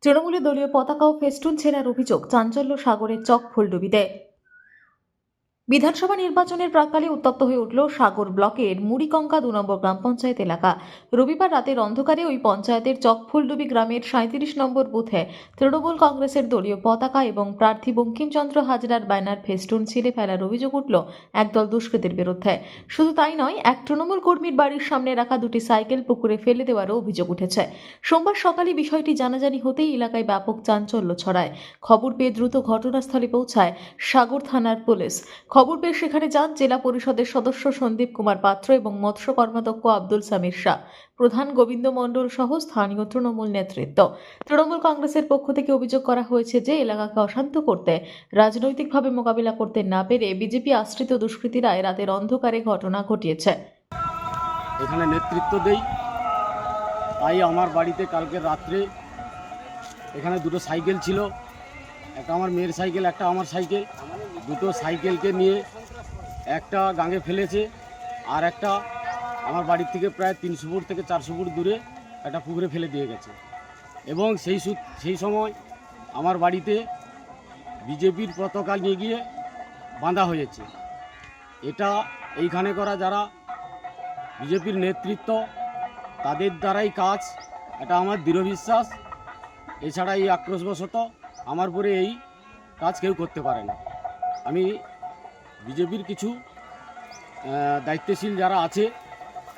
তৃণমূলের দলীয় পতাকা ও ফেস্টুন ছেঁড়ার অভিযোগ, চাঞ্চল্য সাগরের চক ফুলডুবিতে। বিধানসভা নির্বাচনের প্রাক্কালে উত্তপ্ত হয়ে উঠল সাগর ব্লকের মুড়িকঙ্কা ২ নম্বর গ্রাম পঞ্চায়েত এলাকা। রবিবার রাতের অন্ধকারে ওই পঞ্চায়েতের চকফুলডুবি গ্রামের ৩৭ নম্বর বুথে তৃণমূল কংগ্রেসের দলীয় পতাকা এবং প্রার্থী বঙ্কিমচন্দ্র হাজরার ব্যানার ফেস্টুন ছিঁড়ে ফেলার অভিযোগ উঠল একদল দুষ্কৃতীর বিরুদ্ধে। শুধু তাই নয়, এক তৃণমূল কর্মীর বাড়ির সামনে রাখা দুটি সাইকেল পুকুরে ফেলে দেওয়ারও অভিযোগ উঠেছে। সোমবার সকালে বিষয়টি জানাজানি হতেই এলাকায় ব্যাপক চাঞ্চল্য ছড়ায়। খবর পেয়ে দ্রুত ঘটনাস্থলে পৌঁছায় সাগর থানার পুলিশ। খবর পেয়ে সেখানে যান জেলা পরিষদের সদস্য সন্দীপ কুমার পাত্র এবং মৎস্য কর্মাধ্যক্ষ আব্দুল সামির শাহ, প্রধান গোবিন্দ মণ্ডল সহ স্থানীয় তৃণমূল নেতৃত্ব। তৃণমূল কংগ্রেসের পক্ষ থেকে অভিযোগ করা হয়েছে যে এলাকাকে অশান্ত করতে, রাজনৈতিকভাবে মোকাবিলা করতে না পেরে বিজেপি আশ্রিত দুষ্কৃতীরা রাতের অন্ধকারে ঘটনা ঘটিয়েছে। এখানে নেতৃত্ব দেই, তাই আমার বাড়িতে কালকে রাত্রে এখানে দুটো সাইকেল ছিল, একটা আমার মেয়ের সাইকেল, একটা আমার সাইকেল। দুটো সাইকেলকে নিয়ে একটা গাঙে ফেলেছে, আর একটা আমার বাড়ির থেকে প্রায় ৩০০ ফুট থেকে ৪০০ ফুট দূরে একটা পুকুরে ফেলে দিয়ে গেছে। এবং সেই সময় আমার বাড়িতে বিজেপির পতাকা নিয়ে গিয়ে বাঁধা হয়েছে। এটা এইখানে করা যারা বিজেপির নেতৃত্ব, তাদের দ্বারাই কাজ, এটা আমার দৃঢ় বিশ্বাস। এছাড়া এই আক্রোশবশত আমার পরে এই কাজ কেউ করতে পারে না। আমি বিজেপির কিছু দায়িত্বশীল যারা আছে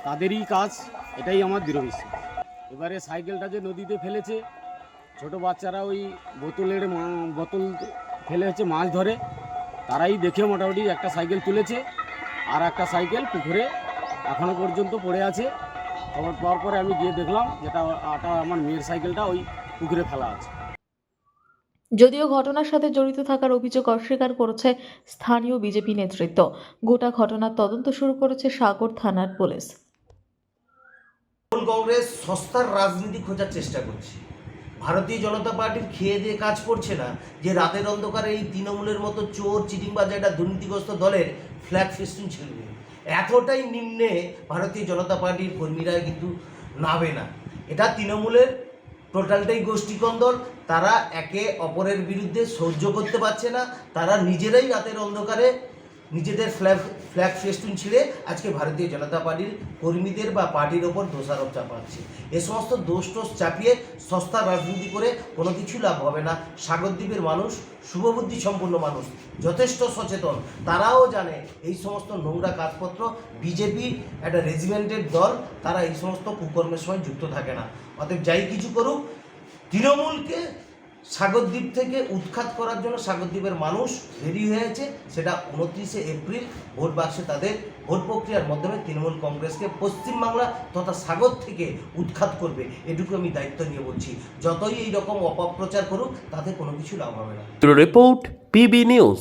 তাদেরই কাজ, এটাই আমার দৃঢ় বিশ্বাস। এবারে সাইকেলটা যে নদীতে ফেলেছে, ছোট বাচ্চারা ওই বোতল ফেলে হচ্ছে মাছ ধরে, তারাই দেখে মোটামুটি একটা সাইকেল তুলেছে, আর একটা সাইকেল পুকুরে এখনও পর্যন্ত পড়ে আছে। খবর পাওয়ার পরে আমি গিয়ে দেখলাম যেটা আমার মেয়ের সাইকেলটা ওই পুকুরে ফেলা আছে। যদিও ঘটনার সাথে জড়িত থাকার অভিযোগ অস্বীকার করেছে স্থানীয় বিজেপি নেতৃত্ব। গোটা ঘটনার তদন্ত শুরু করেছে সাগর থানার পুলিশ। তৃণমূল কংগ্রেস সস্তার রাজনীতি খোঁজার চেষ্টা করছে। ভারতীয় জনতা পার্টির খেয়ে দিয়ে কাজ করছে না যে রাতের অন্ধকারে এই তৃণমূলের মতো চোর চিটিংবাজ একটা দুর্নীতিগ্রস্ত দলের ফ্ল্যাগ ফেস্টুন ছিঁড়বে। এতটাই নিম্নে ভারতীয় জনতা পার্টির কর্মীরা কিন্তু নামে না। এটা তৃণমূলের টোটালটাই গোষ্ঠীকন্দল। তারা একে অপরের বিরুদ্ধে সহ্য করতে পারছে না। তারা নিজেরাই রাতের অন্ধকারে নিজেদের ফ্ল্যাগ ফেস্টুন ছিঁড়ে আজকে ভারতীয় জনতা পার্টির কর্মীদের বা পার্টির ওপর দোষারোপ চাপাচ্ছে। এ সমস্ত দোষ চাপিয়ে সস্তা রাজনীতি করে কোনো কিছু লাভ হবে না। সাগরদ্বীপের মানুষ শুভবুদ্ধি সম্পন্ন মানুষ, যথেষ্ট সচেতন। তারাও জানে এই সমস্ত নোংরা কাজপত্র বিজেপি একটা রেজিমেন্টের দল, তারা এই সমস্ত কুকর্মের সময় যুক্ত থাকে না। অতএব যাই কিছু করুক, তৃণমূলকে সাগরদ্বীপ থেকে উৎখাত করার জন্য সাগরদ্বীপের মানুষ রেডি হয়েছে। সেটা 29শে এপ্রিল ভোট বাক্সে তাদের ভোট প্রক্রিয়ার মাধ্যমে তৃণমূল কংগ্রেসকে পশ্চিমবাংলা তথা সাগর থেকে উৎখাত করবে। এটুকু আমি দায়িত্ব নিয়ে বলছি। যতই এই রকম অপপ্রচার করুক, তাতে কোনো কিছু লাভ হবে না। Report PB news.